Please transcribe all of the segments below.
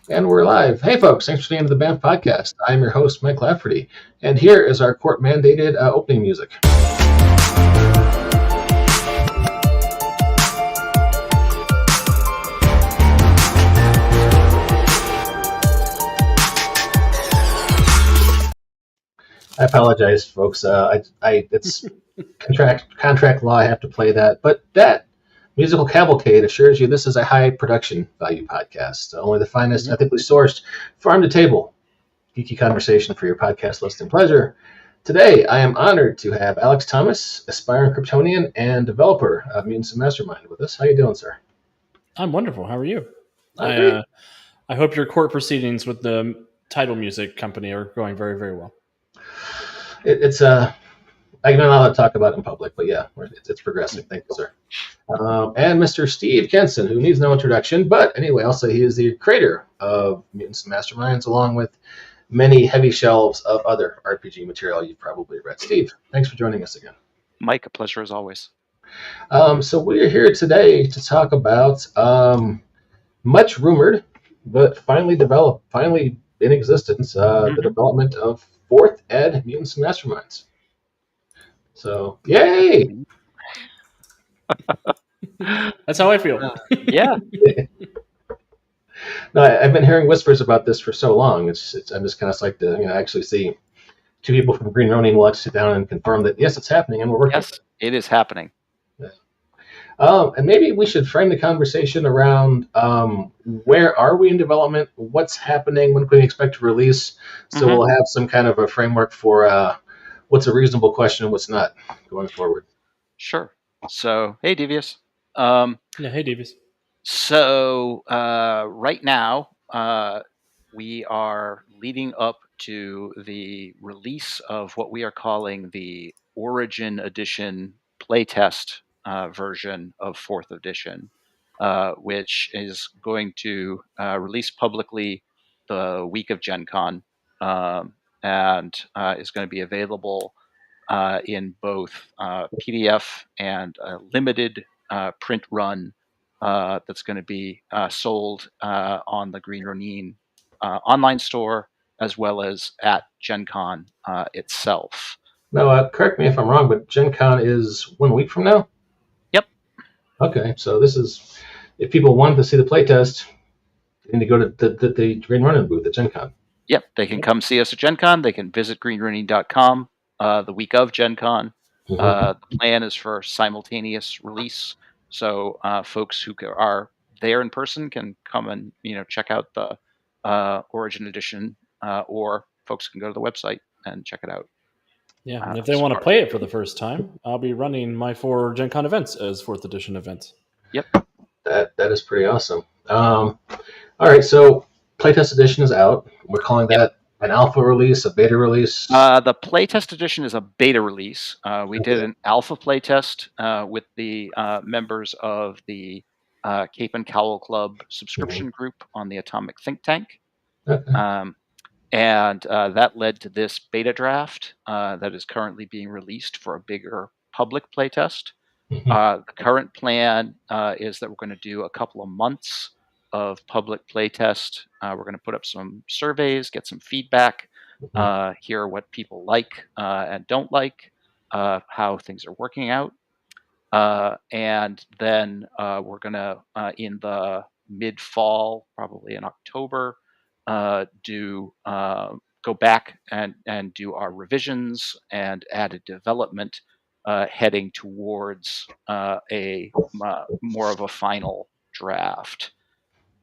And we're live. Hey, folks, thanks for tuning into the BAMF podcast. I'm your host, Mike Lafferty, and here is our court-mandated opening music. I apologize, folks. It's contract law. I have to play that, but that musical cavalcade assures you this is a high production value podcast. Only the finest, ethically sourced, farm to table geeky conversation for your podcast listening pleasure. Today, I am honored to have Alex Thomas, aspiring Kryptonian and developer of Mutants and Masterminds, with us. How you doing, sir? I'm wonderful. How are you? I hope your court proceedings with the title music company are going very, very well. I'm not allowed to talk about it in public, but yeah, it's progressing. Thank you, sir. And Mr. Steve Kenson, who needs no introduction, but anyway, I'll say he is the creator of Mutants and Masterminds, along with many heavy shelves of other RPG material you've probably read. Steve, thanks for joining us again. Mike, a pleasure as always. So we're here today to talk about much rumored, but finally in existence, the development of 4th Ed Mutants and Masterminds. So, yay! That's how I feel. Yeah. No, I've been hearing whispers about this for so long. I'm just kind of like to actually see two people from Green Ronin will sit down and confirm that yes, it's happening and we're working. Yes, it is happening. Yeah. And maybe we should frame the conversation around where are we in development, what's happening, when can we expect to release, so we'll have some kind of a framework for what's a reasonable question and what's not going forward. Sure. So, hey, Devious. Hey, Devious. So, right now, we are leading up to the release of what we are calling the Origin Edition Playtest version of 4th Edition, which is going to release publicly the week of Gen Con, and is going to be available in both PDF and a limited print run that's going to be sold on the Green Ronin online store, as well as at Gen Con itself. Now, correct me if I'm wrong, but Gen Con is 1 week from now? Yep. Okay, so this is, if people want to see the playtest, they need to go to the Green Ronin booth at Gen Con. Yep, they can come see us at Gen Con. They can visit greenronin.com the week of Gen Con. The plan is for simultaneous release, so folks who are there in person can come and check out the Origin Edition, or folks can go to the website and check it out. Yeah, and if they want to play it for the first time, I'll be running my 4 Gen Con events as 4th Edition events. Yep. That is pretty awesome. All right, so Playtest Edition is out. We're calling that an alpha release, a beta release? The Playtest Edition is a beta release. We did an alpha playtest with the members of the Cape and Cowl Club subscription group on the Atomic Think Tank. Okay. And that led to this beta draft that is currently being released for a bigger public playtest. The current plan is that we're going to do a couple of months of public playtest. We're going to put up some surveys, get some feedback, hear what people like and don't like, how things are working out. And then we're going to, in the mid-fall, probably in October, go back and do our revisions and added development, heading towards a more of a final draft.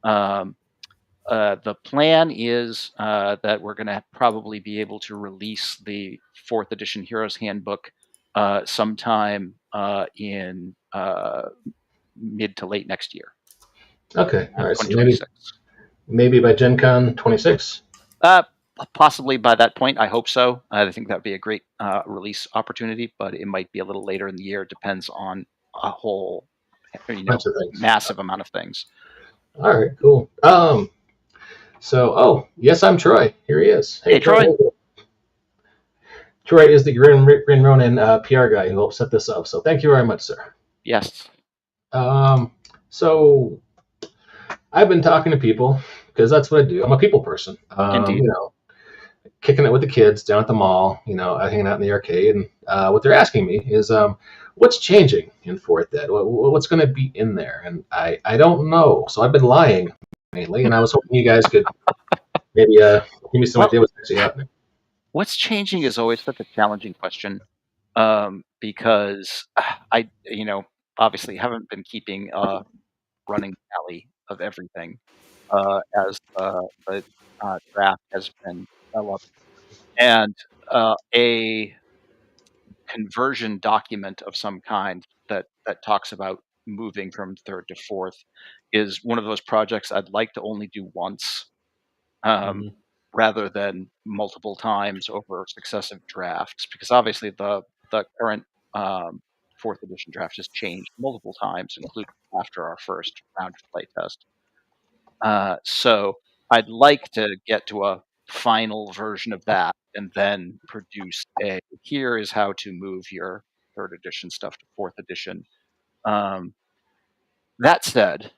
The plan is that we're going to probably be able to release the 4th Edition Heroes Handbook sometime in mid to late next year. Okay, all right. So maybe by Gen Con 26? Possibly by that point. I hope so. I think that would be a great release opportunity, but it might be a little later in the year. It depends on a whole massive amount of things. All right, cool. Yes, I'm Troy. Here he is. Hey, Troy. Troy is the Green Ronin PR guy who helped set this up. So thank you very much, sir. Yes. So I've been talking to people because that's what I do. I'm a people person. Indeed. Kicking it with the kids down at the mall, hanging out in the arcade. And what they're asking me is, what's changing in fourth ed? What's going to be in there? And I don't know. So I've been lying mainly, and I was hoping you guys could maybe give me some idea what's actually happening. What's changing is always such a challenging question, because I, obviously haven't been keeping a running tally of everything as the draft has been developed, and a conversion document of some kind that talks about moving from third to fourth is one of those projects I'd like to only do once, um, rather than multiple times over successive drafts, because obviously the current fourth edition draft has changed multiple times, including after our first round of playtest. So I'd like to get to a final version of that and then produce here is how to move your third edition stuff to fourth edition. That said,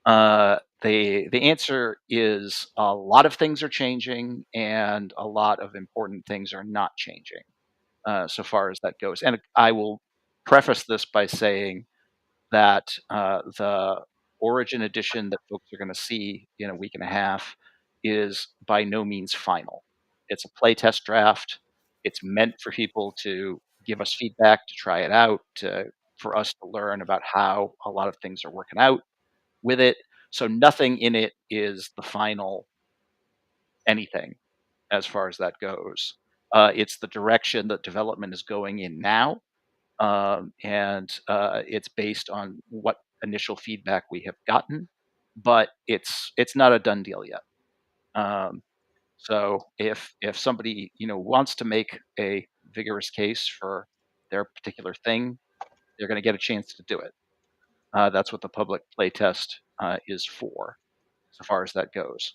the answer is a lot of things are changing and a lot of important things are not changing, so far as that goes. And I will preface this by saying that the Origin edition that folks are going to see in a week and a half is by no means final. It's a playtest draft. It's meant for people to give us feedback, to try it out, for us to learn about how a lot of things are working out with it. So nothing in it is the final anything as far as that goes. It's the direction that development is going in now, and it's based on what initial feedback we have gotten, but it's not a done deal yet. So if somebody wants to make a vigorous case for their particular thing, they're going to get a chance to do it. That's what the public playtest is for, so far as that goes.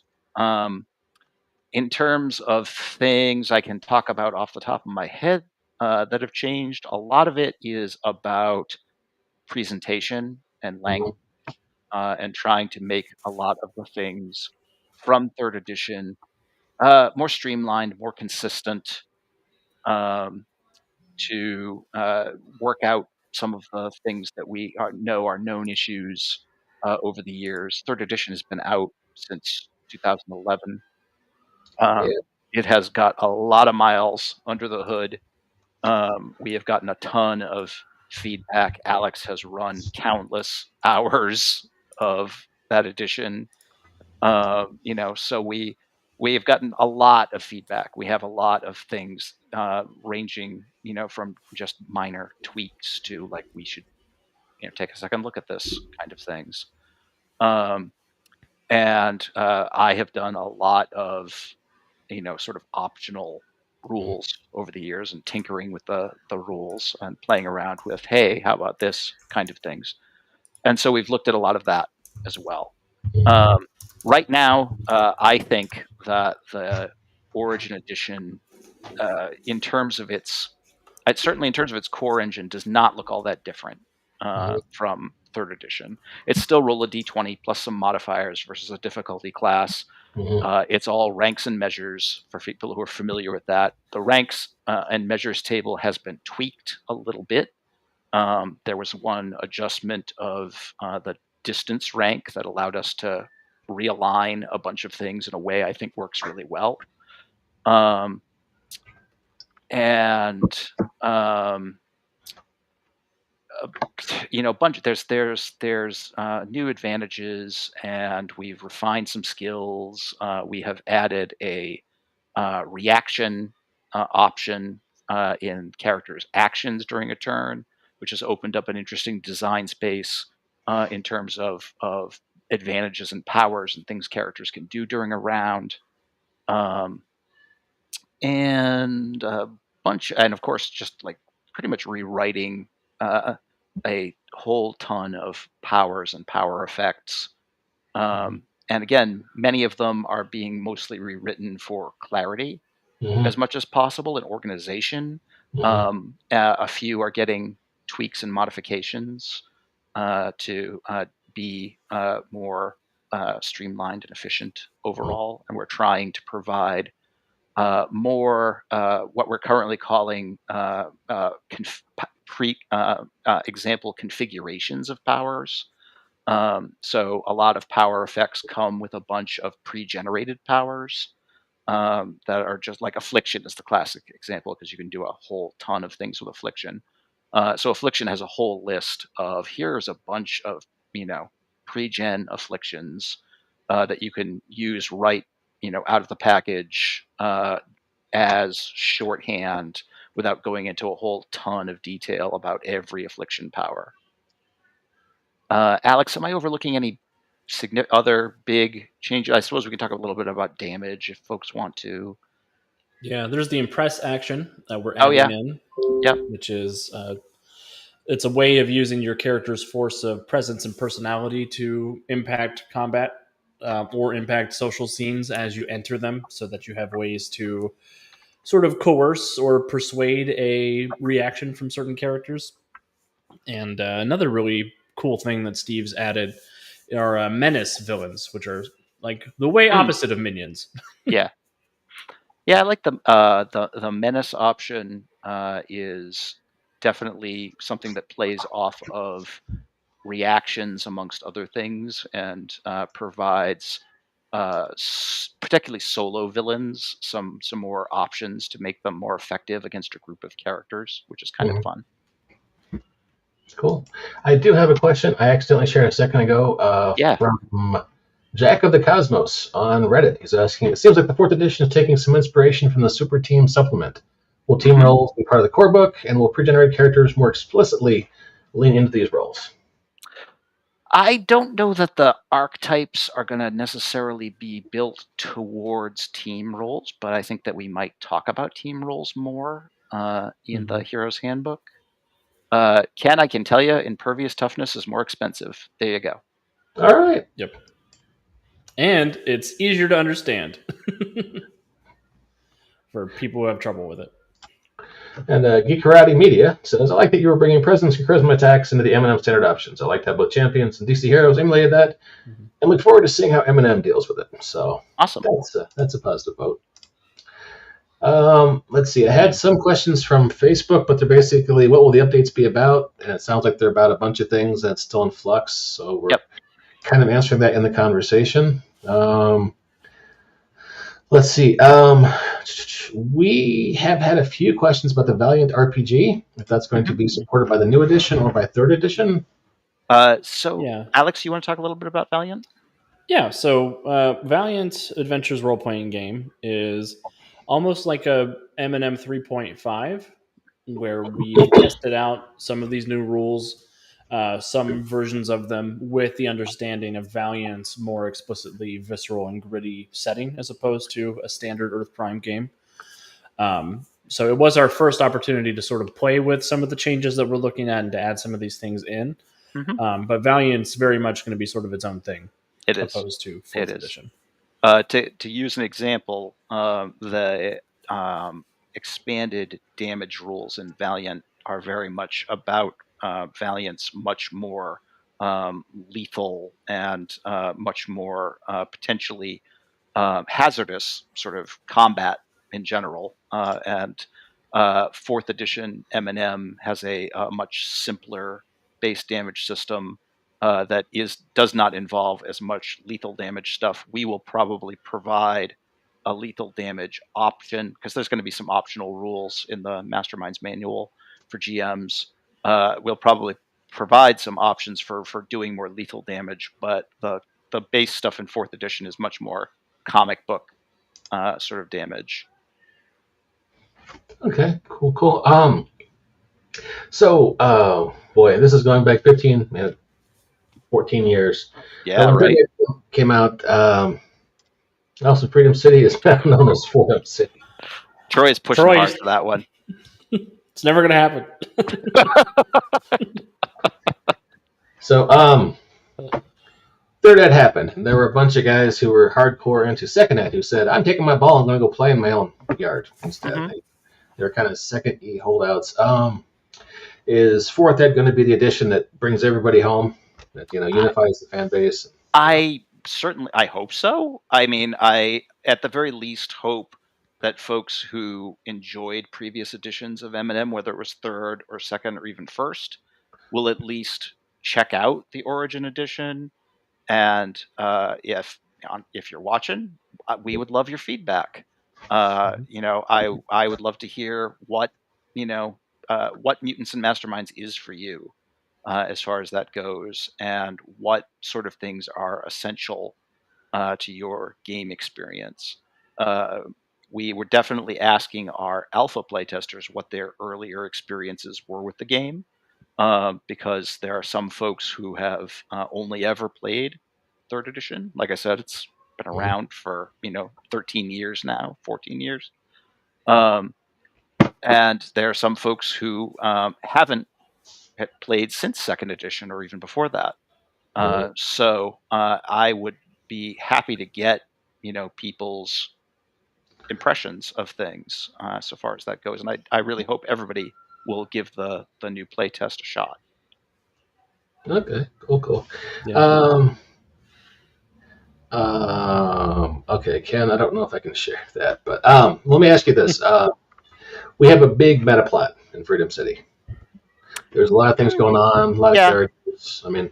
In terms of things I can talk about off the top of my head that have changed, a lot of it is about presentation and language, and trying to make a lot of the things from third edition more streamlined, more consistent, um, to work out some of the things that we know are known issues over the years. Third edition has been out since 2011. Yeah. It has got a lot of miles under the hood. We have gotten a ton of feedback. Alex has run countless hours of that edition. So we have gotten a lot of feedback. We have a lot of things ranging, from just minor tweaks to like we should, take a second look at this kind of things. And I have done a lot of, sort of optional rules over the years and tinkering with the rules and playing around with, hey, how about this kind of things. And so we've looked at a lot of that as well. Right now, I think that the Origin edition, in terms of certainly in terms of its core engine, does not look all that different from third edition. It's still roll a d20 plus some modifiers versus a difficulty class. It's all ranks and measures for people who are familiar with that. The ranks and measures table has been tweaked a little bit. There was one adjustment of the distance rank that allowed us to realign a bunch of things in a way I think works really well. And a bunch. There's new advantages, and we've refined some skills. We have added a reaction option in characters' actions during a turn, which has opened up an interesting design space in terms of advantages and powers and things characters can do during a round. And a bunch, and of course, just like pretty much rewriting a whole ton of powers and power effects. And again, many of them are being mostly rewritten for clarity as much as possible in organization. A few are getting tweaks and modifications to be more streamlined and efficient overall, and we're trying to provide more what we're currently calling example configurations of powers. So a lot of power effects come with a bunch of pre-generated powers that are just like affliction is the classic example, because you can do a whole ton of things with affliction. So affliction has a whole list of here's a bunch of pre-gen afflictions that you can use right out of the package as shorthand without going into a whole ton of detail about every affliction power. Alex, am I overlooking any other big changes? I suppose we can talk a little bit about damage if folks want to. Yeah, there's the impress action that we're adding in, which is it's a way of using your character's force of presence and personality to impact combat or impact social scenes as you enter them, so that you have ways to sort of coerce or persuade a reaction from certain characters. And another really cool thing that Steve's added are menace villains, which are like the way opposite of minions. Yeah, I like the menace option is definitely something that plays off of reactions amongst other things, and provides particularly solo villains some more options to make them more effective against a group of characters, which is kind of fun. Cool. I do have a question I accidentally shared a second ago from Jack of the Cosmos on Reddit. He's asking, it seems like the 4th edition is taking some inspiration from the Super Team supplement. Will team roles be part of the core book, and will pre-generated characters more explicitly lean into these roles? I don't know that the archetypes are going to necessarily be built towards team roles, but I think that we might talk about team roles more in the Hero's Handbook. Ken, I can tell you, Impervious Toughness is more expensive. There you go. All right. Yep. And it's easier to understand for people who have trouble with it. And Geek Karate Media says, I like that you were bringing presence and charisma attacks into the M&M standard options. I like that both Champions and DC Heroes emulated that, and look forward to seeing how M&M deals with it. So awesome. That's a positive vote. Let's see. I had some questions from Facebook, but they're basically, what will the updates be about? And it sounds like they're about a bunch of things that's still in flux. So we're kind of answering that in the conversation. Let's see. We have had a few questions about the Valiant RPG, if that's going to be supported by the new edition or by 3rd edition. Alex, you want to talk a little bit about Valiant? Yeah, so Valiant Adventures role-playing game is almost like a M&M 3.5, where we tested out some of these new rules, some versions of them with the understanding of Valiant's more explicitly visceral and gritty setting, as opposed to a standard Earth Prime game. So it was our first opportunity to sort of play with some of the changes that we're looking at and to add some of these things in. But Valiant's very much going to be sort of its own thing. It is. Opposed to 4th edition. To use an example, the expanded damage rules in Valiant are very much about Valiant's much more lethal and much more potentially hazardous sort of combat in general. And 4th edition M&M has a much simpler base damage system that does not involve as much lethal damage stuff. We will probably provide a lethal damage option, because there's going to be some optional rules in the Masterminds manual for GMs. We'll probably provide some options for doing more lethal damage, but the base stuff in 4th edition is much more comic book sort of damage. Okay, cool. So, boy, this is going back 14 years. Yeah, right. Came out. Also, Freedom City is now known as Freedom City. Troy is pushing hard for that one. It's never going to happen. So, 3rd Ed happened. And there were a bunch of guys who were hardcore into 2nd Ed who said, I'm taking my ball and going to go play in my own yard instead. They were kind of 2nd E holdouts. Is 4th Ed going to be the edition that brings everybody home, that unifies the fan base? I certainly, I hope so. I mean, I at the very least hope that folks who enjoyed previous editions of M&M, whether it was third or second or even first, will at least check out the Origin edition. And if you're watching, we would love your feedback. I would love to hear what what Mutants and Masterminds is for you, as far as that goes, and what sort of things are essential to your game experience. Uh, we were definitely asking our alpha playtesters what their earlier experiences were with the game, because there are some folks who have only ever played third edition. Like I said, it's been around for 13 years now, 14 years. And there are some folks who haven't played since second edition or even before that. So I would be happy to get people's impressions of things, so far as that goes, and I really hope everybody will give the new playtest a shot. Okay, cool. Yeah. Okay, Ken, I don't know if I can share that, but let me ask you this. We have a big meta plot in Freedom City. There's a lot of things going on, a lot of characters. I mean,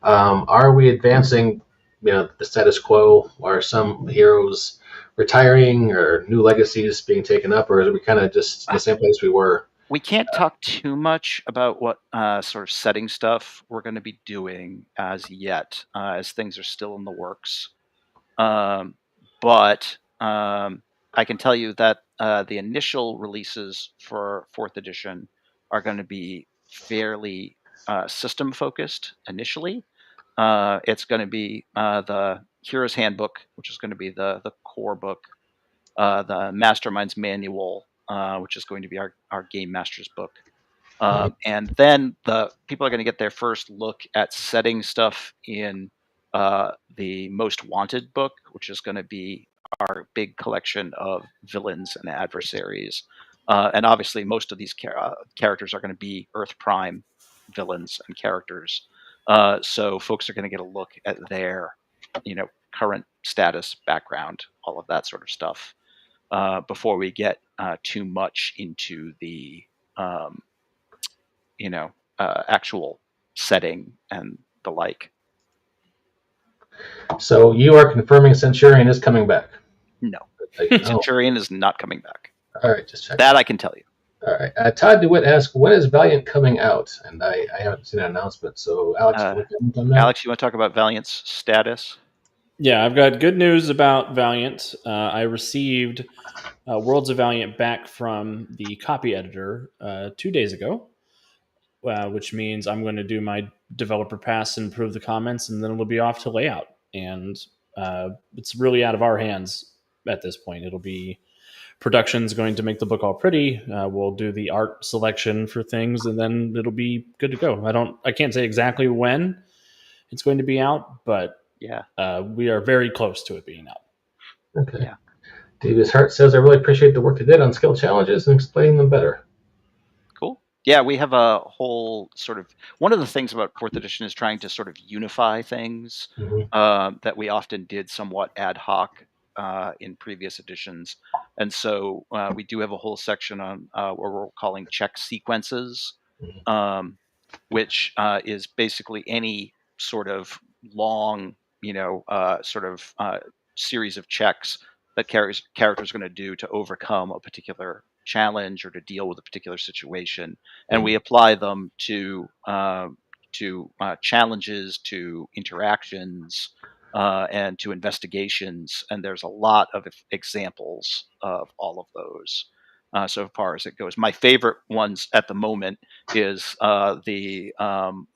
are we advancing, the status quo? Are some heroes retiring or new legacies being taken up, or are we kind of just the same place we were? We can't talk too much about what sort of setting stuff we're going to be doing as yet, as things are still in the works. But I can tell you that the initial releases for 4th edition are going to be fairly system focused initially. It's going to be the Hero's Handbook, which is going to be the core book, the Masterminds Manual, which is going to be our Game Master's book. And then the people are going to get their first look at setting stuff in the Most Wanted book, which is going to be our big collection of villains and adversaries. And obviously, most of these characters are going to be Earth Prime villains and characters. So folks are going to get a look at their, current status, background, all of that sort of stuff, before we get too much into the actual setting and the like. So you are confirming Centurion is coming back? No, Centurion is not coming back. All right, just check that. I can tell you. All right. Todd DeWitt asks, when is Valiant coming out? And I haven't seen an announcement. So Alex, Alex, you want to talk about Valiant's status? Yeah, I've got good news about Valiant. I received Worlds of Valiant back from the copy editor 2 days ago, which means I'm going to do my developer pass and improve the comments, and then it'll be off to layout. And it's really out of our hands at this point. It'll be production's going to make the book all pretty. We'll do the art selection for things, and then it'll be good to go. I can't say exactly when it's going to be out, but yeah, we are very close to it being out. Okay. Yeah. Davis Hart says, I really appreciate the work they did on skill challenges and explaining them better. Cool. Yeah, we have a whole sort of, one of the things about 4th edition is trying to sort of unify things, that we often did somewhat ad hoc in previous editions. And so we do have a whole section on what we're calling check sequences, which is basically any sort of long, series of checks that characters are going to do to overcome a particular challenge or to deal with a particular situation, and we apply them to challenges, to interactions, and to investigations. And there's a lot of examples of all of those. So far as it goes, my favorite ones at the moment is the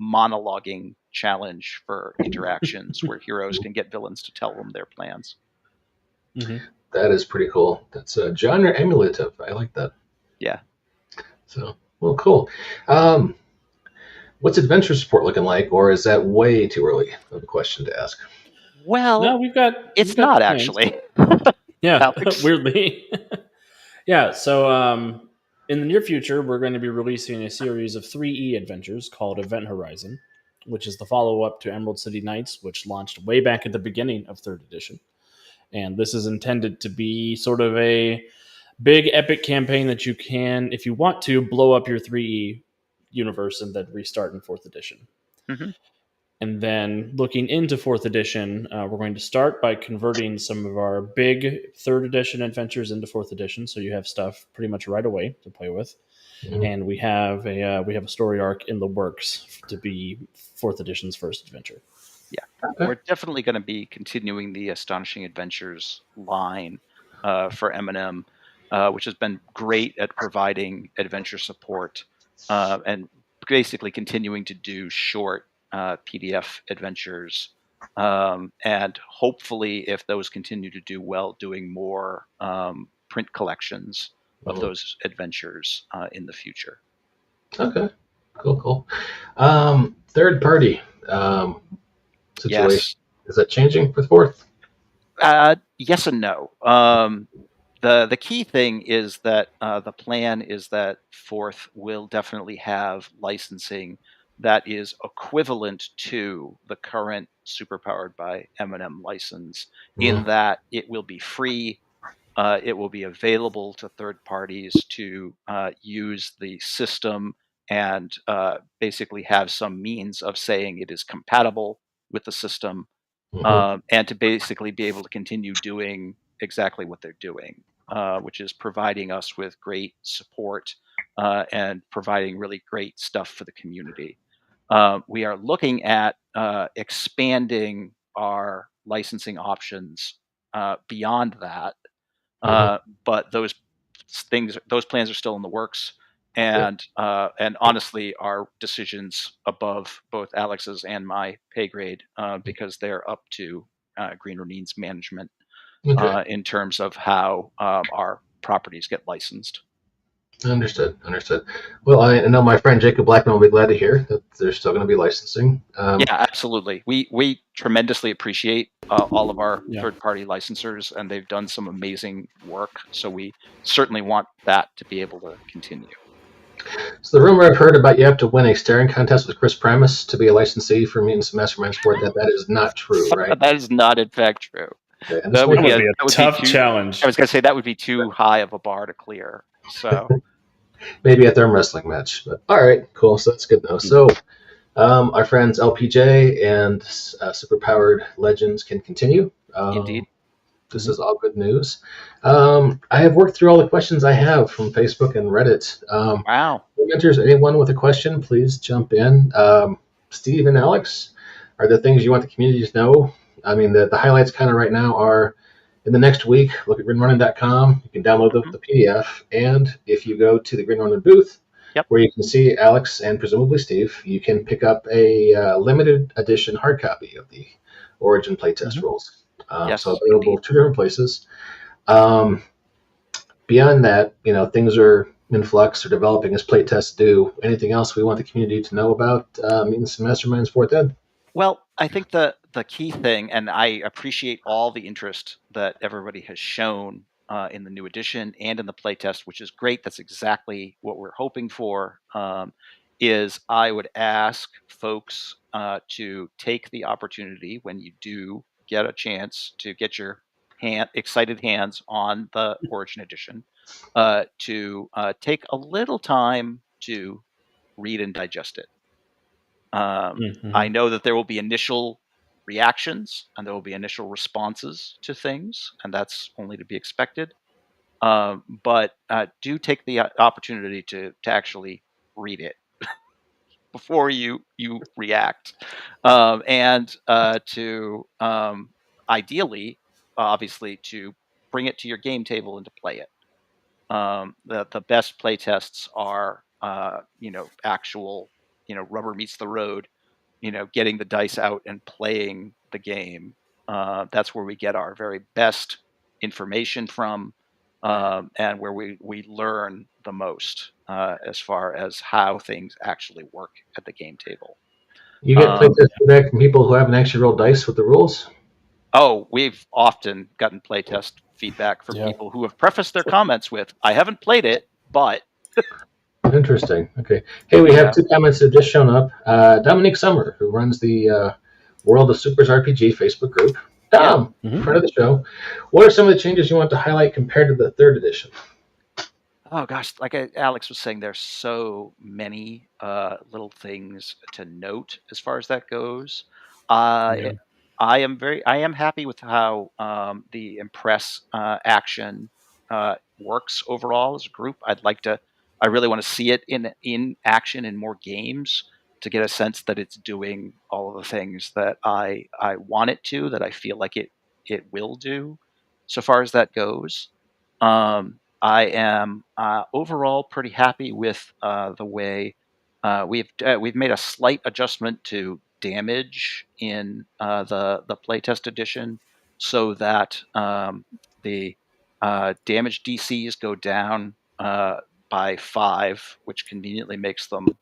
monologuing challenge for interactions, where heroes can get villains to tell them their plans. That is pretty cool. That's a genre emulative. I like that. Yeah. So, well, cool. What's adventure support looking like, or is that way too early of a question to ask? Well, no, it's not actually. Yeah, weirdly. Yeah, so in the near future, we're going to be releasing a series of 3E adventures called Event Horizon. which is the follow-up to Emerald City Nights, which launched way back at the beginning of 3rd edition. And this is intended to be sort of a big epic campaign that you can, if you want to, blow up your 3E universe and then restart in 4th edition. Mm-hmm. And then looking into 4th edition, we're going to start by converting some of our big 3rd edition adventures into 4th edition, so you have stuff pretty much right away to play with. Mm-hmm. And we have a story arc in the works to be 4th edition's first adventure. Yeah, we're definitely going to be continuing the Astonishing Adventures line for M&M, which has been great at providing adventure support and basically continuing to do short PDF adventures. And hopefully, if those continue to do well, doing more print collections of those adventures in the future. Okay, cool. Third party situation. Yes. Is that changing with 4th? Yes and no. The key thing is that the plan is that 4th will definitely have licensing that is equivalent to the current Superpowered by M&M license, in that it will be free. It will be available to third parties to use the system and basically have some means of saying it is compatible with the system, and to basically be able to continue doing exactly what they're doing, which is providing us with great support and providing really great stuff for the community. We are looking at expanding our licensing options beyond that. But those plans are still in the works, and honestly are decisions above both Alex's and my pay grade, because they're up to Green Ronin's management in terms of how our properties get licensed. Understood. Well, I know my friend Jacob Blackmon will be glad to hear that there's still going to be licensing. Yeah, absolutely. We tremendously appreciate all of our third-party licensors, and they've done some amazing work. So we certainly want that to be able to continue. So the rumor I've heard about you have to win a staring contest with Chris Primus to be a licensee for Mutants and Masterminds sport, that is not true, right? That is not in fact true. Okay, that would be a tough challenge. I was going to say that would be too high of a bar to clear. So maybe a therm wrestling match. But all right, cool. So that's good to know. So our friends LPJ and Superpowered Legends can continue. Indeed. This is all good news. I have worked through all the questions I have from Facebook and Reddit. Wow. If there's anyone with a question, please jump in. Steve and Alex, are there things you want the community to know? I mean, the highlights kind of right now are, in the next week, look at greenronin.com. You can download the PDF. And if you go to the Green Ronin booth, where you can see Alex and presumably Steve, you can pick up a limited edition hard copy of the Origin playtest rules. So available 2 different places. Beyond that, things are in flux or developing as playtests do. Anything else we want the community to know about Mutants and Masterminds 4th Ed? Well, I think the key thing, and I appreciate all the interest that everybody has shown in the new edition and in the playtest, which is great. That's exactly what we're hoping for. Is I would ask folks to take the opportunity when you do get a chance to get your excited hands on the Origin edition, to take a little time to read and digest it. I know that there will be initial reactions and there will be initial responses to things, and that's only to be expected. But do take the opportunity to actually read it before you react, and to ideally, obviously, to bring it to your game table and to play it. The best play tests are actual, rubber meets the road, getting the dice out and playing the game. That's where we get our very best information from, and where we learn the most as far as how things actually work at the game table. You get playtest feedback from people who haven't actually rolled dice with the rules? Oh, we've often gotten playtest feedback from people who have prefaced their comments with, "I haven't played it, but..." interesting. Okay. Hey, we have 2 comments that have just shown up. Dominique Summer, who runs the World of Supers RPG Facebook group. Dom, friend of the show. What are some of the changes you want to highlight compared to the 3rd edition? Oh gosh, like Alex was saying, there's so many little things to note as far as that goes. Yeah. I am happy with how the impress action works overall as a group. I really want to see it in action in more games to get a sense that it's doing all of the things that I want it to, that I feel like it will do, so far as that goes. I am overall pretty happy with the way we've made a slight adjustment to damage in the playtest edition, so that the damage DCs go down by 5, which conveniently makes them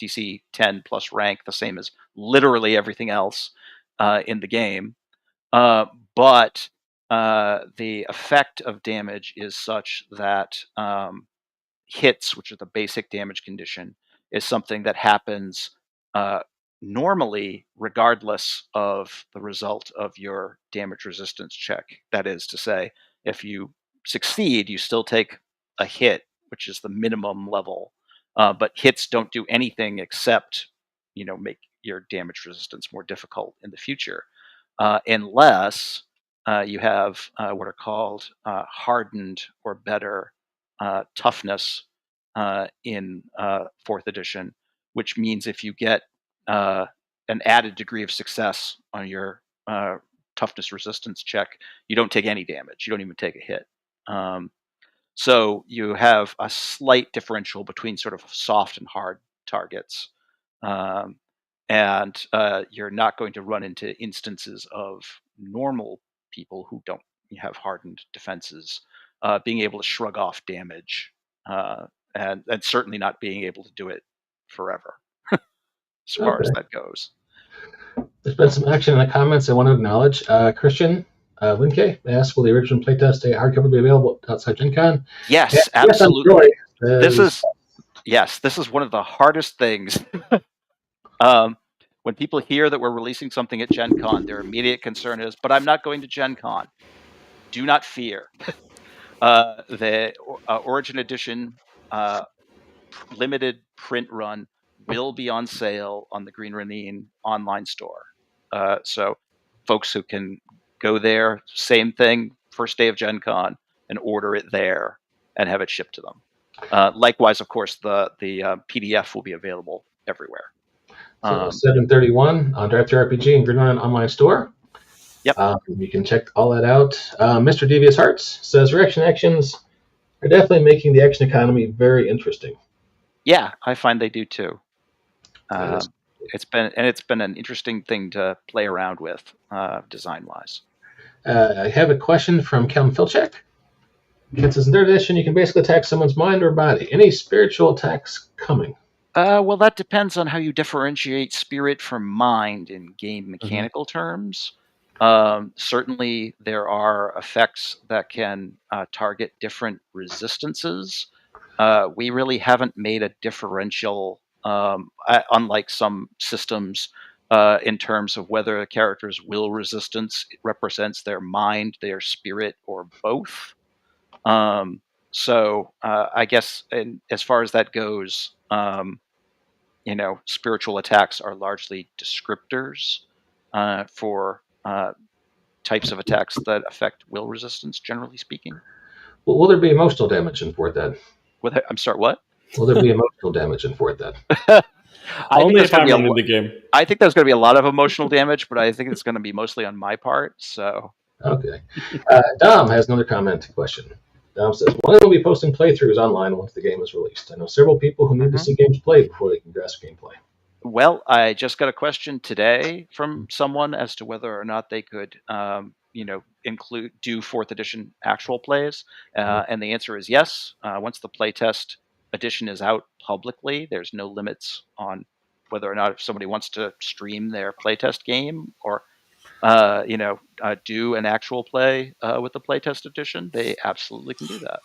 DC 10 plus rank, the same as literally everything else in the game. But the effect of damage is such that hits, which are the basic damage condition, is something that happens uh, normally regardless of the result of your damage resistance check. That is to say, if you succeed, you still take a hit, which is the minimum level. But hits don't do anything except, make your damage resistance more difficult in the future, unless you have what are called hardened or better toughness in 4th edition, which means if you get an added degree of success on your toughness resistance check, you don't take any damage. You don't even take a hit. So you have a slight differential between sort of soft and hard targets. And you're not going to run into instances of normal people who don't have hardened defenses being able to shrug off damage, and certainly not being able to do it forever, as far as that goes. There's been some action in the comments I want to acknowledge. Christian Linke asked, will the original playtest hardcover be available outside Gen Con? Yes, Yeah, absolutely. This is one of the hardest things. When people hear that we're releasing something at Gen Con, their immediate concern is, but I'm not going to Gen Con. Do not fear. The Origin Edition limited print run will be on sale on the Green Renine online store. So folks who can go there, same thing, first day of Gen Con, and order it there and have it shipped to them. Likewise, of course, the PDF will be available everywhere. So 731 on Drive Thru RPG and Green Renine online store. Yep. You can check all that out. Mr. Devious Hearts says reaction actions are definitely making the action economy very interesting. Yeah, I find they do too. It's been an interesting thing to play around with, design-wise. I have a question from Kelm Filchek. It says in 3rd edition, you can basically attack someone's mind or body. Any spiritual attacks coming? Well, that depends on how you differentiate spirit from mind in game mechanical terms. Certainly, there are effects that can target different resistances. We really haven't made a differential, unlike some systems, in terms of whether a character's will resistance represents their mind, their spirit, or both. So I guess, as far as that goes, spiritual attacks are largely descriptors for types of attacks that affect will resistance, generally speaking. Well, will there be emotional damage in 4th Ed? I'm sorry, what? Will there be emotional damage in 4th Ed? Only if I'm running the game. I think there's going to be a lot of emotional damage, but I think it's going to be mostly on my part. So okay. Dom has another comment question. Dom says, when will be posting playthroughs online once the game is released? I know several people who need to see games played before they can grasp gameplay. Well, I just got a question today from someone as to whether or not they could, do 4th edition actual plays, and the answer is yes. Once the playtest edition is out publicly, there's no limits on whether or not if somebody wants to stream their playtest game or do an actual play with the playtest edition, they absolutely can do that.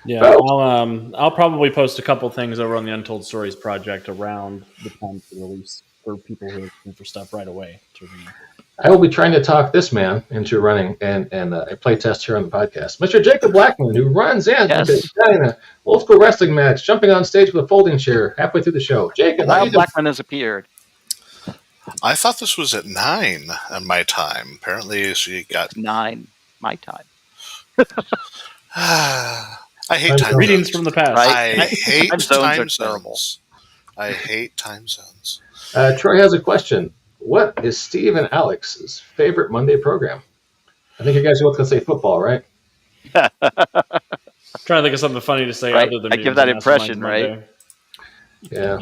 Yeah, Well, I'll probably post a couple things over on the Untold Stories project around the time to release for people who are looking for stuff right away to read. I will be trying to talk this man into running and a playtest here on the podcast. Mr. Jacob Blackmon, who runs in a old school wrestling match, jumping on stage with a folding chair halfway through the show. Jacob, Now Blackmon has appeared. I thought this was at 9 on my time. Apparently, she got 9 my time. I hate time Readings zones. from the past. I hate time zones time are terrible. zones. I hate time zones. Troy has a question. What is Steve and Alex's favorite Monday program? I think you guys are both going to say football, right? I'm trying to think of something funny to say Right. other than I give that impression, right? Yeah.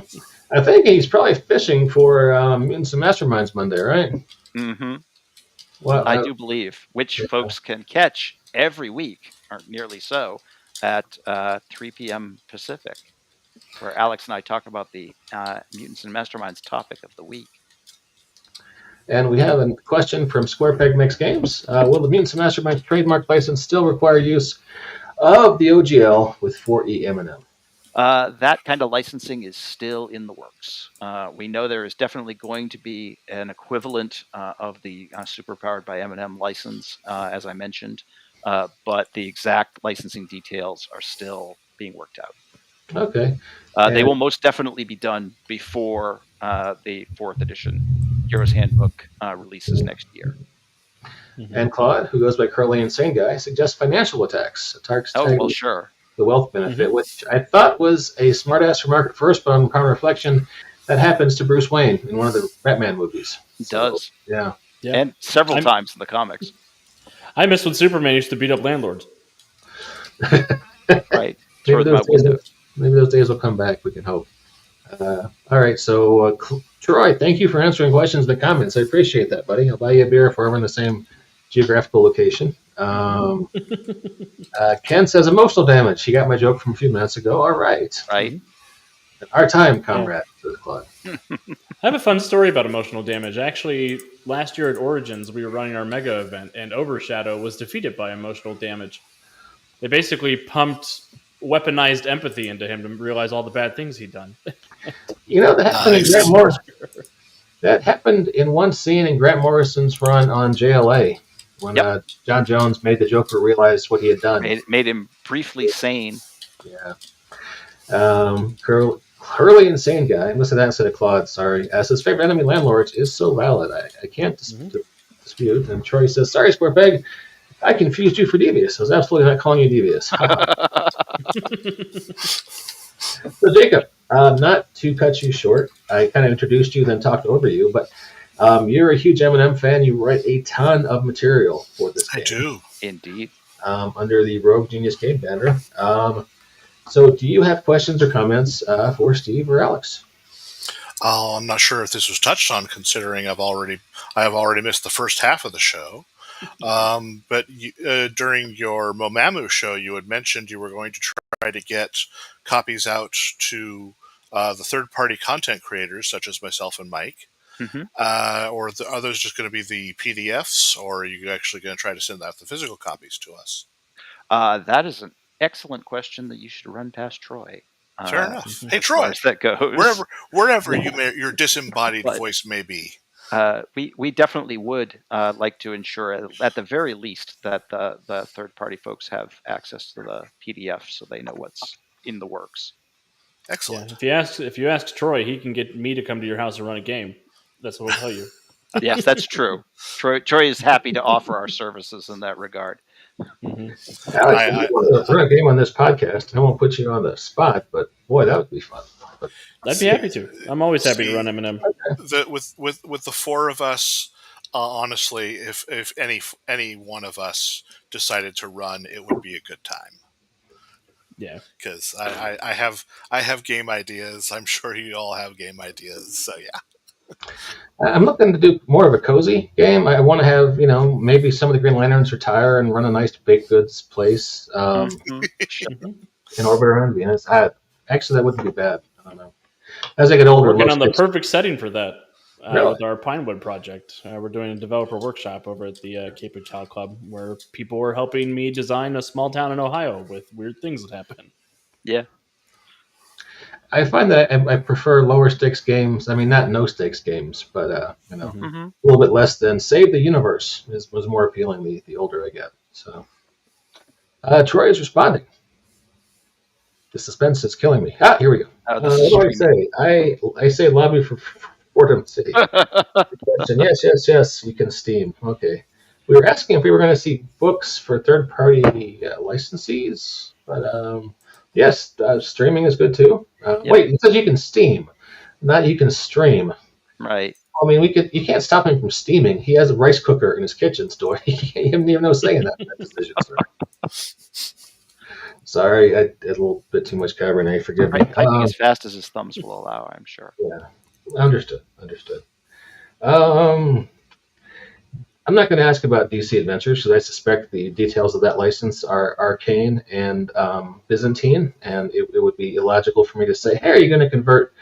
I think he's probably fishing for Mutants and Masterminds Monday, right? Mm-hmm. Well, I do believe, which folks can catch every week, or nearly so, at 3 p.m. Pacific, where Alex and I talk about the Mutants and Masterminds topic of the week. And we have a question from Square Peg Mix Games. Will the Mutants and Masterminds trademark license still require use of the OGL with 4E M&M? That kind of licensing is still in the works. We know there is definitely going to be an equivalent of the Superpowered by M&M license, as I mentioned, but the exact licensing details are still being worked out. Okay. They will most definitely be done before the 4th edition Heroes Handbook releases next year. And Claude, who goes by Curly Insane Guy, suggests financial attacks. Well, sure. The wealth benefit, which I thought was a smartass remark at first, but on upon reflection, that happens to Bruce Wayne in one of the Batman movies. It does. Yeah. And several times in the comics. I miss when Superman used to beat up landlords. Right. Maybe those days will come back, we can hope. All right, so Troy, thank you for answering questions in the comments. I appreciate that, buddy. I'll buy you a beer if we're ever in the same geographical location. Ken says emotional damage. He got my joke from a few minutes ago. All right. Right. Our time, comrade, says Claude. I have a fun story about emotional damage. Actually, last year at Origins, we were running our mega event, and Overshadow was defeated by emotional damage. They basically pumped weaponized empathy into him to realize all the bad things he'd done. You know, that happened in Grant Morrison. That happened in one scene in Grant Morrison's run on JLA when John Jones made the Joker realize what he had done. Made him briefly sane. Yeah. Hurley Insane Guy, listen to that instead of Claude, sorry, as his favorite enemy landlords is so valid. I can't dispute. And Troy says, sorry, Square Peg, I confused you for devious. I was absolutely not calling you devious. So, Jacob, not to cut you short, I kind of introduced you, then talked over you, but you're a huge M&M fan. You write a ton of material for this game. I do. Indeed. Under the Rogue Genius game banner. So do you have questions or comments for Steve or Alex? I'm not sure if this was touched on, considering I have already missed the first half of the show. But during your Momamu show, you had mentioned you were going to try to get copies out to the third-party content creators, such as myself and Mike. Mm-hmm. Or are those just going to be the PDFs, or are you actually going to try to send out the physical copies to us? That is an excellent question that you should run past Troy. Fair enough. Hey, Troy, that goes. wherever your disembodied voice may be. We definitely would like to ensure, at the very least, that the third-party folks have access to the PDF so they know what's in the works. Excellent. Yeah, if you ask Troy, he can get me to come to your house and run a game. That's what he'll tell you. Yes, that's true. Troy is happy to offer our services in that regard. Alex, I want to run a game on this podcast. I won't put you on the spot, but boy, that would be fun. I'd be happy to. I'm always happy to run M&M. With the four of us, honestly, if any one of us decided to run, it would be a good time. Yeah, because I have game ideas. I'm sure you all have game ideas. So yeah. I'm looking to do more of a cozy game. I want to have, maybe some of the Green Lanterns retire and run a nice baked goods place in orbit around Venus. Actually, that wouldn't be bad. I don't know. As I get older, working on the perfect setting for that. Really? with our Pinewood project. We're doing a developer workshop over at the Cape and Child Club where people were helping me design a small town in Ohio with weird things that happen. Yeah. I find that I prefer lower stakes games. I mean, not no stakes games, but Mhm. Mm-hmm. a little bit less than Save the Universe was more appealing the older I get. So, Troy is responding. The suspense is killing me. Here we go. This is What do I say? I say lobby for Fordham City. Question. Yes. We can Steam. Okay. We were asking if we were going to see books for third-party licensees, but yes, streaming is good too. Yep. Wait, it says you can Steam, not you can stream. Right. I mean, you can't stop him from steaming. He has a rice cooker in his kitchen store. He didn't even no say in that decision, sir. Sorry, I did a little bit too much Cabernet. Forgive me. Typing as fast as his thumbs will allow, I'm sure. Yeah, understood. I'm not going to ask about DC Adventures because I suspect the details of that license are arcane and Byzantine, and it would be illogical for me to say, "Hey, are you going to convert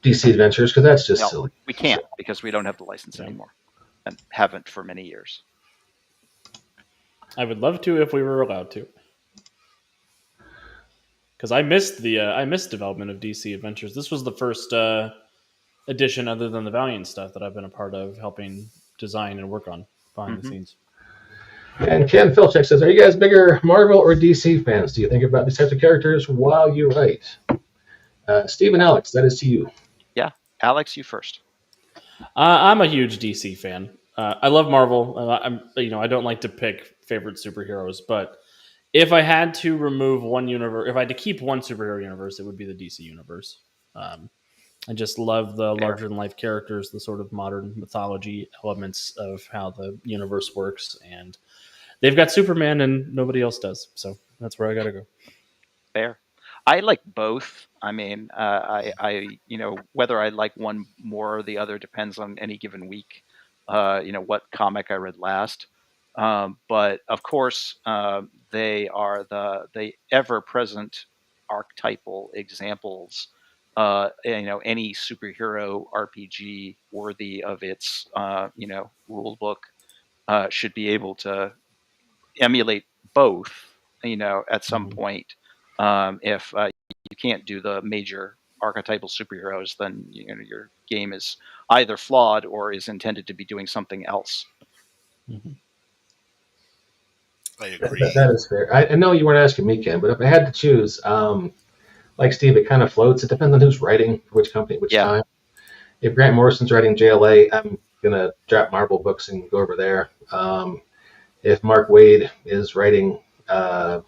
DC Adventures?" Because that's just silly. We can't because we don't have the license anymore, and haven't for many years. I would love to if we were allowed to. Because I missed development of DC Adventures. This was the first edition, other than the Valiant stuff, that I've been a part of, helping design and work on behind the scenes. And Ken Filchek says, "Are you guys bigger Marvel or DC fans? Do you think about these types of characters while you write?" Steve and Alex, that is to you. Yeah, Alex, you first. I'm a huge DC fan. I love Marvel. I don't like to pick favorite superheroes, but if I had to remove one universe, if I had to keep one superhero universe, it would be the DC universe. I just love the larger-than-life characters, the sort of modern mythology elements of how the universe works, and they've got Superman, and nobody else does. So that's where I got to go. Fair. I like both. I mean, whether I like one more or the other depends on any given week. What comic I read last. But of course, they are the ever-present archetypal examples. Any superhero RPG worthy of its rule book should be able to emulate both. At some point, if you can't do the major archetypal superheroes, then your game is either flawed or is intended to be doing something else. I agree. That is fair. I know you weren't asking me, Ken, but if I had to choose, like Steve, it kind of floats. It depends on who's writing, for which company, which time. If Grant Morrison's writing JLA, I'm going to drop Marvel books and go over there. If Mark Waid is writing, Mark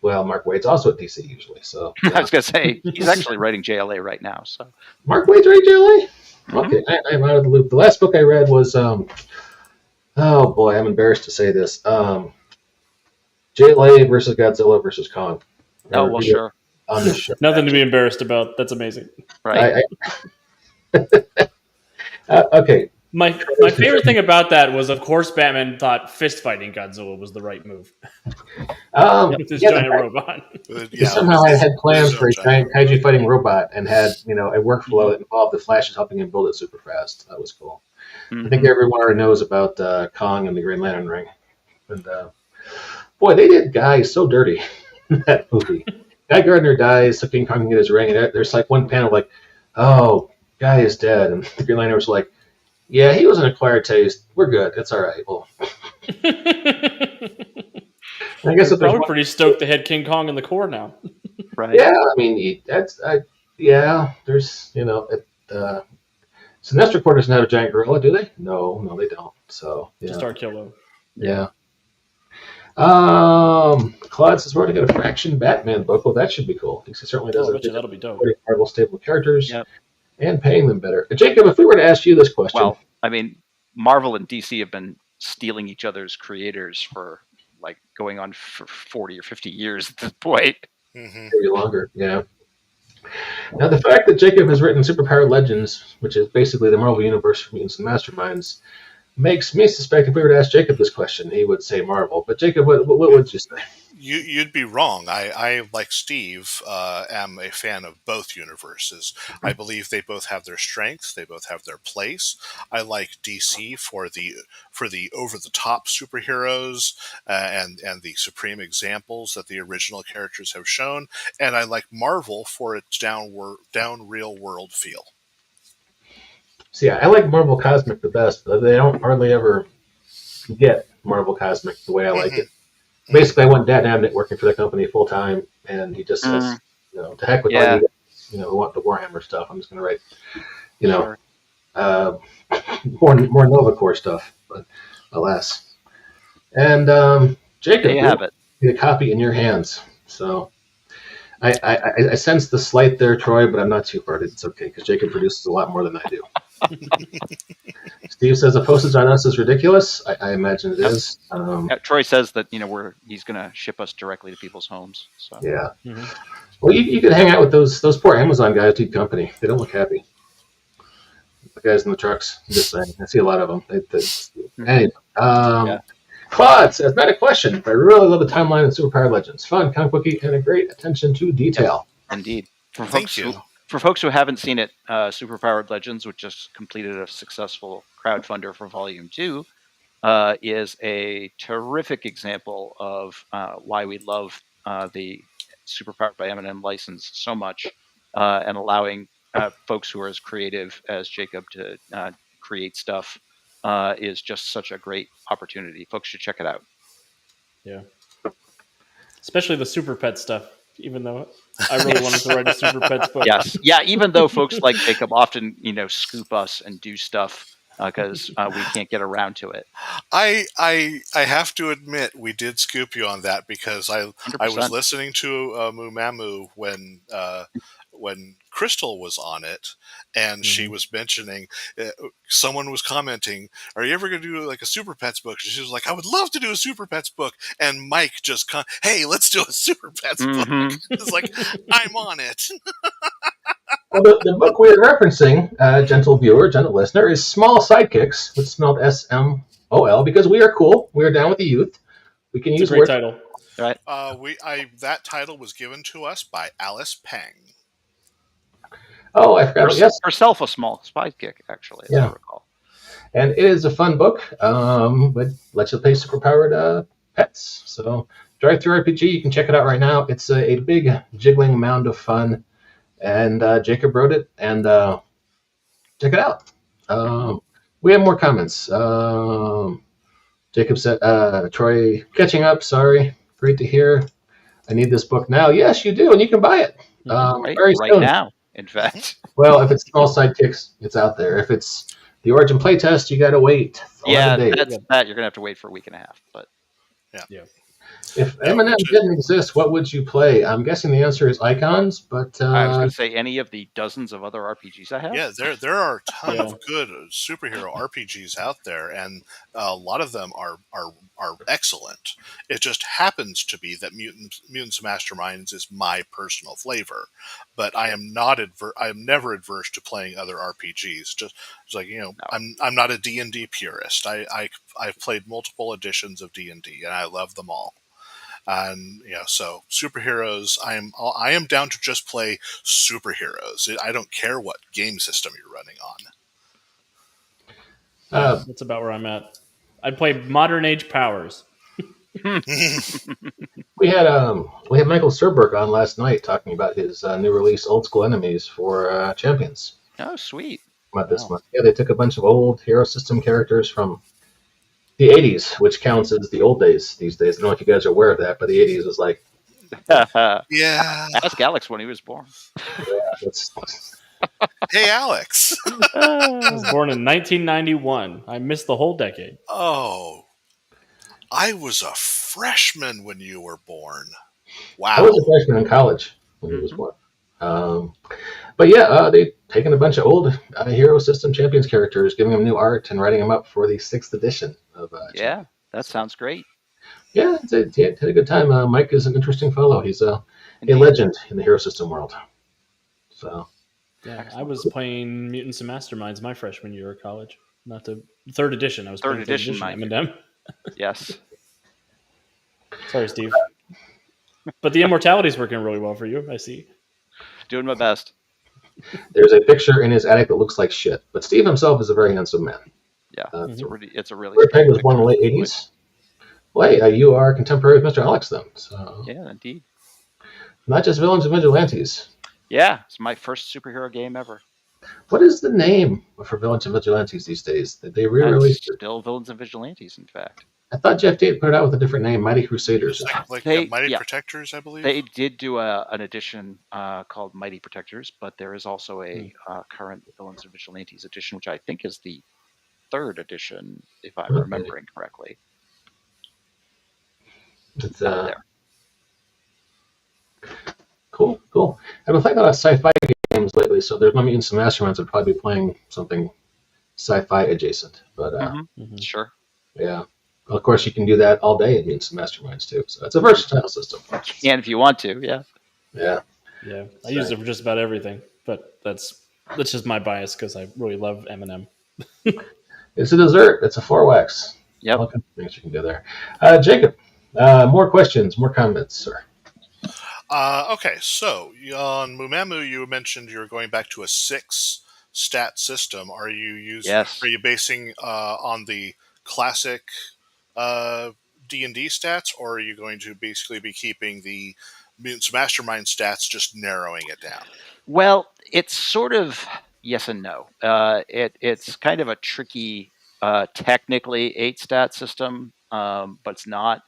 Waid's also at DC usually. So I was going to say, he's actually writing JLA right now. So Mark Waid's writing JLA? Okay, I'm out of the loop. The last book I read was, oh boy, I'm embarrassed to say this. JLA versus Godzilla versus Kong. Oh, well, sure. On this show. Nothing to be embarrassed about. That's amazing. Right. Okay. My favorite thing about that was, of course, Batman thought fist fighting Godzilla was the right move. With this giant robot. Somehow I had plans for a giant kaiju fighting robot and had a workflow that involved the Flash helping him build it super fast. That was cool. I think everyone already knows about Kong and the Green Lantern ring. And boy, they did Guy so dirty in that movie. Guy Gardner dies so King Kong can get his ring, and there's like one panel like, oh, Guy is dead, and the Green Lantern was like, yeah, he was an acquired taste. We're good. It's all right. Well, I guess they're probably pretty stoked they had King Kong in the core now. Right. Yeah, I mean, there's, Sinestro Corps doesn't have a giant gorilla, do they? No, they don't. So, yeah. Just Arkillo. Yeah. Claude says we're going to get a Fraction Batman book. Well, that should be cool. He certainly does. That'll be dope. Marvel stable characters and paying them better. Jacob, if we were to ask you this question. Well, I mean, Marvel and DC have been stealing each other's creators for going on for 40 or 50 years at this point. Maybe longer, yeah. Now, the fact that Jacob has written Superpowered Legends, which is basically the Marvel Universe for Mutants and Masterminds, makes me suspect if we were to ask Jacob this question, he would say Marvel. But Jacob, what would you say? You'd be wrong. I like Steve, am a fan of both universes. I believe they both have their strengths. They both have their place. I like DC for the over the top superheroes and the supreme examples that the original characters have shown, and I like Marvel for its down real world feel. See, I like Marvel Cosmic the best, but they don't hardly ever get Marvel Cosmic the way I like it. Basically, I want Dan Abnett working for the company full time, and he just says, to heck with all you want the Warhammer stuff. I'm just going to write, more Nova Corps stuff, but alas. And Jacob, there you have it. A copy in your hands. So I sense the slight there, Troy, but I'm not too hard. It's okay because Jacob produces a lot more than I do. Steve says the postage on us is ridiculous. I imagine it is. Troy says that he's going to ship us directly to people's homes. So. Yeah. Mm-hmm. Well, you could hang out with those poor Amazon guys who keep company. They don't look happy. The guys in the trucks. I'm just saying. I see a lot of them. Anyway. Claude says, not a question, but I really love the timeline of Superpowered Legends. Fun, comic booky, and a great attention to detail. Indeed. Thank you. For folks who haven't seen it, Superpowered Legends, which just completed a successful crowdfunder for Volume 2, is a terrific example of why we love the Superpowered by M&M license so much, and allowing folks who are as creative as Jacob to create stuff is just such a great opportunity. Folks should check it out. Yeah. Especially the Super Pet stuff, even though I really wanted to write a Super Pets book. Yes. Yeah, even though folks like Jacob often, scoop us and do stuff because we can't get around to it. I have to admit we did scoop you on that because I was listening to Mumamu when Crystal was on it, and she was mentioning, someone was commenting, are you ever going to do like a Super Pets book? And she was like, I would love to do a Super Pets book. And Mike just, hey, let's do a Super Pets book. It's like, I'm on it. Well, the book we're referencing, gentle viewer, gentle listener, is Small Sidekicks, which is spelled SMOL, because we are cool. We are down with the youth. We can use a great title. Right. That title was given to us by Alice Peng. Oh, I forgot. Yes, herself a small sidekick, actually, as I recall. And it is a fun book, but lets you play superpowered pets. So, Drive-Thru RPG, you can check it out right now. It's a big jiggling mound of fun, and Jacob wrote it, and check it out. We have more comments. Jacob said, Troy, catching up, sorry. Great to hear. I need this book now. Yes, you do, and you can buy it. Very soon. Right now. In fact, well, if it's Small Sidekicks, it's out there. If it's the Origin playtest, you got to wait. That's that. You're gonna have to wait for a week and a half. But yeah. If M&M didn't exist, what would you play? I'm guessing the answer is Icons, but I was going to say any of the dozens of other RPGs I have. Yeah, there are a ton of good superhero RPGs out there, and a lot of them are excellent. It just happens to be that Mutants and Masterminds is my personal flavor, but I am never adverse to playing other RPGs. Just it's like I'm not a D&D purist. I've played multiple editions of D&D, and I love them all. And so superheroes, I am down to just play superheroes. I don't care what game system you're running on. That's about where I'm at. I'd play modern age powers. We had Michael Serberg on last night talking about his new release, Old School Enemies for Champions. Oh, sweet! About this month, they took a bunch of old hero system characters from the 80s, which counts as the old days these days. I don't know if you guys are aware of that, but the 80s was like... Yeah. Ask Alex when he was born. Hey, Alex. I was born in 1991. I missed the whole decade. Oh. I was a freshman when you were born. Wow. I was a freshman in college when he was born. But yeah, they've taken a bunch of old Hero System Champions characters, giving them new art, and writing them up for the 6th edition of Yeah, that sounds great. Yeah, had a good time. Mike is an interesting fellow. He's a legend in the Hero System world. So, yeah, I was playing Mutants and Masterminds my freshman year of college. Not the 3rd edition. I was playing 3rd edition M&M. Yes. Sorry, Steve. But the immortality is working really well for you, I see. Doing my best. There's a picture in his attic that looks like shit, but Steve himself is a very handsome man. Yeah, Mhm. it's a really. Red Peg was stunning born in the picture. late 80s. Well, hey, you are contemporary with Mr. Alex then. So Yeah, indeed. not just villains and vigilantes. Yeah, it's my first superhero game ever. What is the name for villains and vigilantes these days? Did they It's re-release it? still Villains and Vigilantes, in fact. I thought Jeff Tate put it out with a different name, Mighty Crusaders. It's like Mighty Yeah. Protectors, I believe. They did do an edition called Mighty Protectors, but there is also a current Villains and Vigilantes edition, which I think is the 3rd edition, if I'm Okay. remembering correctly. It's Out there. cool. I've been playing a lot of sci-fi games lately, so there's no Mutants and Masterminds. I'd probably be playing something sci-fi adjacent. But Mhm. Sure. yeah, well, of course you can do that all day in Mutants and Masterminds too. So it's a versatile system. And if you want to, yeah. Yeah. Yeah, I use it for just about everything, but that's just my bias because I really love M&M. It's a dessert. It's a 4wax. Yep. All kinds of things you can do there. Jacob, more questions, more comments, sir. Okay, so on Mumamu, you mentioned you were going back to a 6 stat system. Are you using? Yes. Are you basing on the classic D&D stats, or are you going to basically be keeping the Mutants Mastermind stats, just narrowing it down? Well, it's sort of yes and no. It's kind of a tricky, technically 8-stat system, but it's not.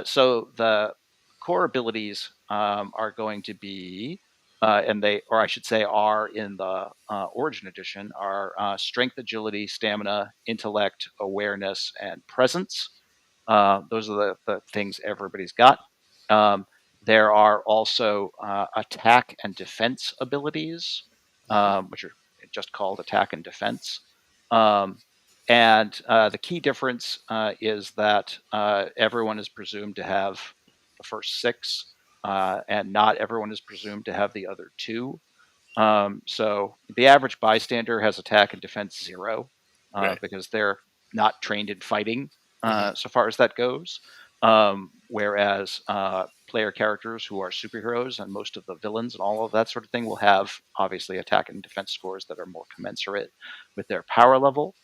So the core abilities are going to be, or I should say, are in the Origin Edition, are strength, agility, stamina, intellect, awareness, and presence. Those are the things everybody's got. There are also attack and defense abilities, which are just called attack and defense. And the key difference is that everyone is presumed to have the first 6, and not everyone is presumed to have the other 2. So the average bystander has attack and defense 0 Right. because they're not trained in fighting Mhm. so far as that goes. Whereas player characters who are superheroes and most of the villains and all of that sort of thing will have obviously attack and defense scores that are more commensurate with their power level.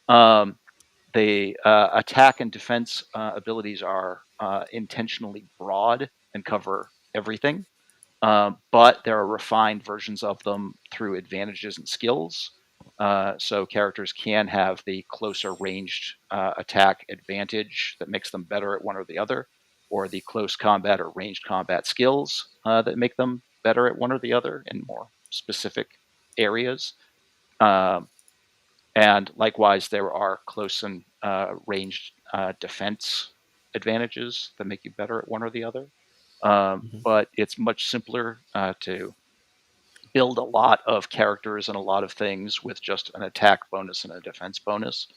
The attack and defense abilities are intentionally broad and cover everything. But there are refined versions of them through advantages and skills. So characters can have the closer ranged attack advantage that makes them better at one or the other, or the close combat or ranged combat skills that make them better at one or the other in more specific areas. And likewise, there are close and ranged defense advantages that make you better at one or the other. But it's much simpler to build a lot of characters and a lot of things with just an attack bonus and a defense bonus,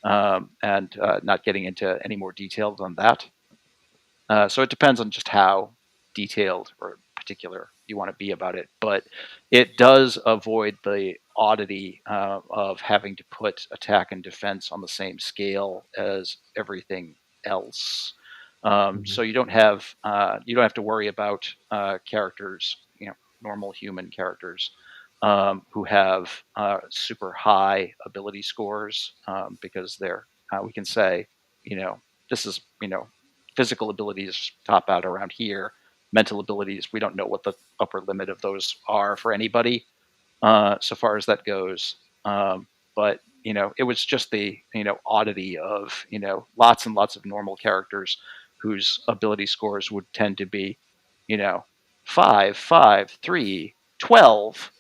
and not getting into any more detail than that. So it depends on just how detailed or particular you want to be about it, but it does avoid the oddity of having to put attack and defense on the same scale as everything else. So you don't have to worry about characters, normal human characters who have super high ability scores because they're we can say, this is physical abilities top out around here. Mental abilities, we don't know what the upper limit of those are for anybody, so far as that goes. But it was just the oddity of lots and lots of normal characters whose ability scores would tend to be 5, 5, 3, 12,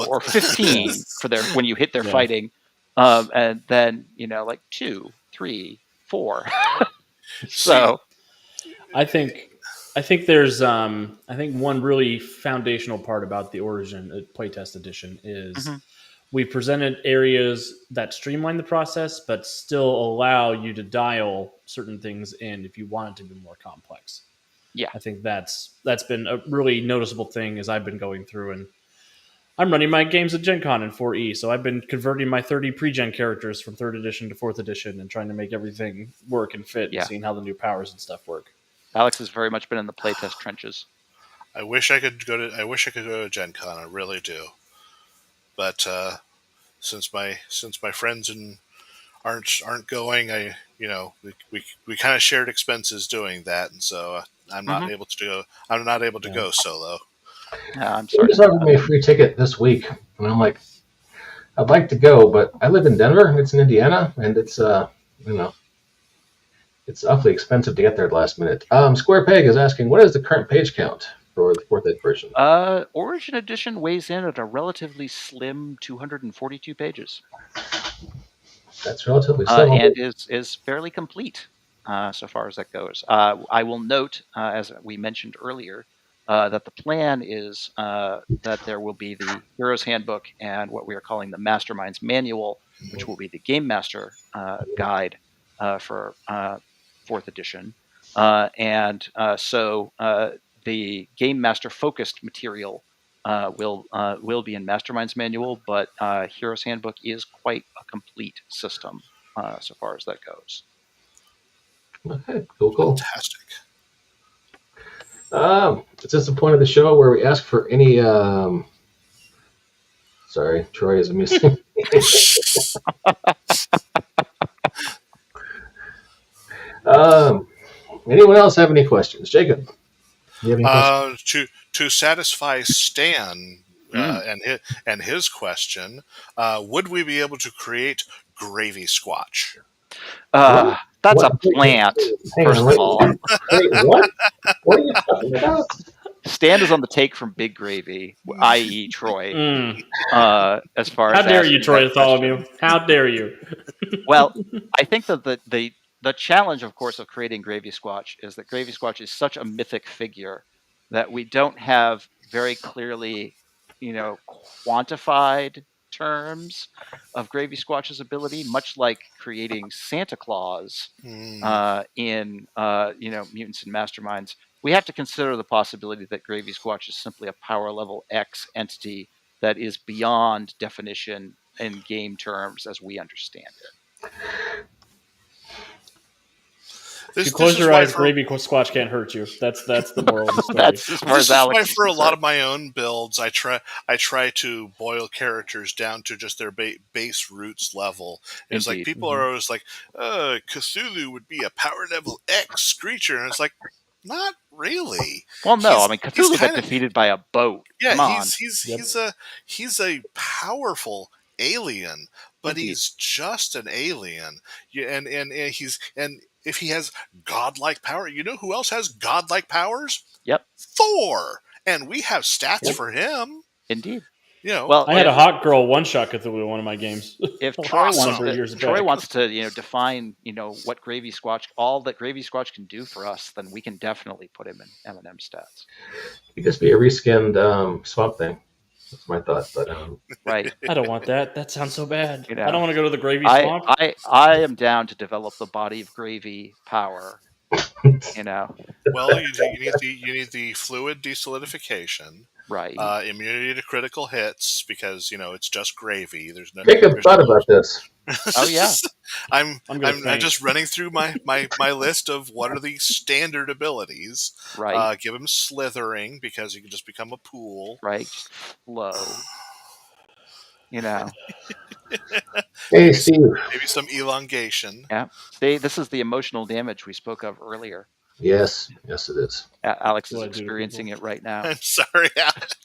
or 15 for their when you hit their Yeah. fighting, and then like 2, 3, 4. So I think there's I think one really foundational part about the Origin Playtest Edition is we presented areas that streamline the process, but still allow you to dial certain things in if you want it to be more complex. Yeah. I think that's been a really noticeable thing as I've been going through, and I'm running my games at Gen Con in 4E, so I've been converting my 30 pre-gen characters from 3rd edition to 4th edition and trying to make everything work and fit Yeah. and seeing how the new powers and stuff work. Alex has very much been in the playtest trenches. I wish I could go to Gen Con. I really do. But since my friends aren't going, we kind of shared expenses doing that, and so I'm not able to go. I'm not able to go solo. I'm They sorry. just offered me a free ticket this week, and I'm like, I'd like to go, but I live in Denver. It's in Indiana, and it's it's awfully expensive to get there at the last minute. Square Peg is asking, what is the current page count for the 4th ed version? Origin Edition weighs in at a relatively slim 242 pages. That's relatively slim. And is fairly complete so far as that goes. I will note, as we mentioned earlier, that the plan is that there will be the Hero's Handbook and what we are calling the Masterminds Manual, which will be the Game Master guide for 4th edition. So the Game Master focused material will be in Masterminds Manual, but Hero's Handbook is quite a complete system so far as that goes. Okay, cool. Fantastic. It's just the point of the show where we ask for any. Sorry, Troy is missing. Anyone else have any questions? Jacob, do you have any questions? To satisfy Stan and his question, would we be able to create Gravy Squatch? That's a plant, first of all. Wait, what? What are you talking about? Stan is on the take from Big Gravy, i.e. Troy. As far as how dare you, Troy Bartholomew? How dare you? Well, I think that the challenge, of course, of creating Gravy Squatch is that Gravy Squatch is such a mythic figure that we don't have very clearly, quantified terms of Gravy Squatch's ability, much like creating Santa Claus in Mutants and Masterminds. We have to consider the possibility that Gravy Squatch is simply a power level X entity that is beyond definition in game terms as we understand it. If you close your eyes, Gravy Squatch can't hurt you. That's the moral of the story. That's as far as Alex why for a lot of my own builds, I try to boil characters down to just their base roots level. It's like people are always like, Cthulhu would be a power level X creature, and it's like, not really. Well, no, Cthulhu got defeated by a boat. Yeah, Come on. he's a powerful alien, but he's just an alien. And if he has godlike power, you know who else has godlike powers? Yep. Thor, and we have stats for him. Indeed. Well, I had a hot girl one-shot Cthulhu in one of my games. If Troy wants to define what Gravy Squatch, all that Gravy Squatch can do for us, then we can definitely put him in M&M stats. He'd just be a reskinned Swamp Thing. That's my thought, but right. I don't want that. That sounds so bad. I don't want to go to the Gravy Swamp. I am down to develop the body of Gravy power. Well, you need the fluid desolidification. Right. Immunity to critical hits because it's just gravy. There's no. Jacob thought about this. Oh yeah. I'm just running through my list of what are the standard abilities. Right. Give him slithering because he can just become a pool. Right. Just flow. Hey, Steve. Maybe some elongation. Yeah. See, this is the emotional damage we spoke of earlier. Yes, it is. Alex is experiencing it right now. I'm sorry, Alex.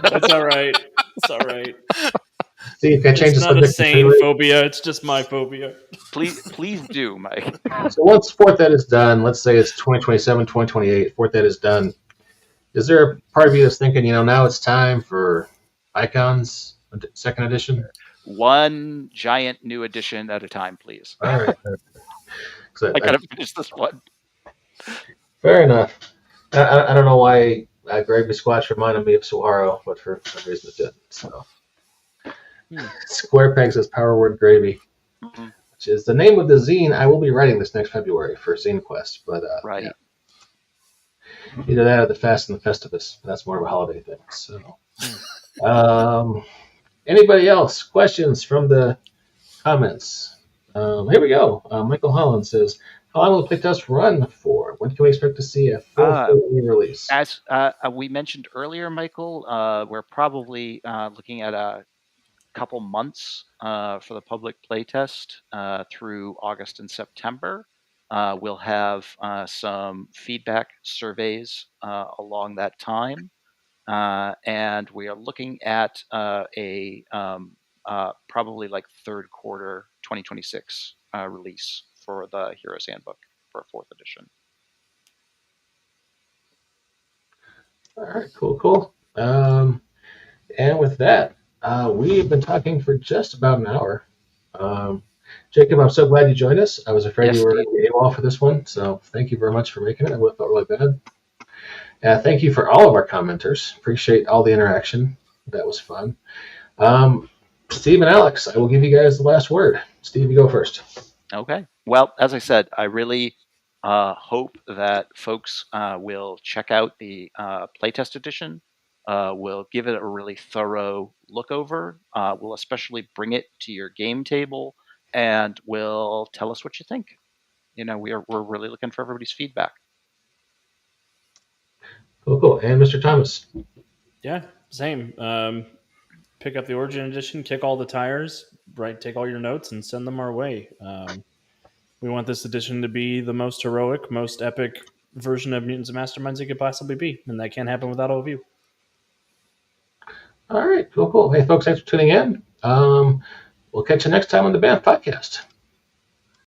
That's all right. It's all right. Steve, can I change the subject? It's not a sane phobia. It's just my phobia. Please do, Mike. So once 4th ed is done, let's say it's 2027, 2028, 4th ed is done. Is there a part of you that's thinking, now it's time for Icons 2nd edition? One giant new edition at a time, please. All right. I gotta finish this one. Fair enough. I don't know why Gravy Squatch reminded me of Suharu, but for some reason it didn't. So, Square Peg says Power Word Gravy, which is the name of the zine I will be writing this next February for Zine Quest. But right. Yeah. Either that or the Fast and the Festivus. That's more of a holiday thing. So, anybody else? Questions from the comments? Here we go. Michael Holland says, How long will the playtest run for? When can we expect to see a full release? As we mentioned earlier, Michael, we're probably looking at a couple months for the public playtest through August and September. We'll have some feedback surveys along that time. And we are looking at probably like third quarter 2026 release for the Heroes Handbook for 4th edition. All right, cool. And with that, we've been talking for just about an hour. Jacob, I'm so glad you joined us. I was afraid you were AWOL for this one, so thank you very much for making it. I felt really bad. Thank you for all of our commenters. Appreciate all the interaction. That was fun. Steve and Alex, I will give you guys the last word. Steve, you go first. Okay. Well, as I said, I really hope that folks will check out the playtest edition. We'll give it a really thorough look over. We'll especially bring it to your game table, and we'll tell us what you think. We're really looking for everybody's feedback. Cool. And Mr. Thomas. Yeah, same. Pick up the Origin Edition, kick all the tires, take all your notes, and send them our way. We want this edition to be the most heroic, most epic version of Mutants and Masterminds it could possibly be, and that can't happen without all of you. All right, cool. Hey, folks, thanks for tuning in. We'll catch you next time on the BAMF Podcast.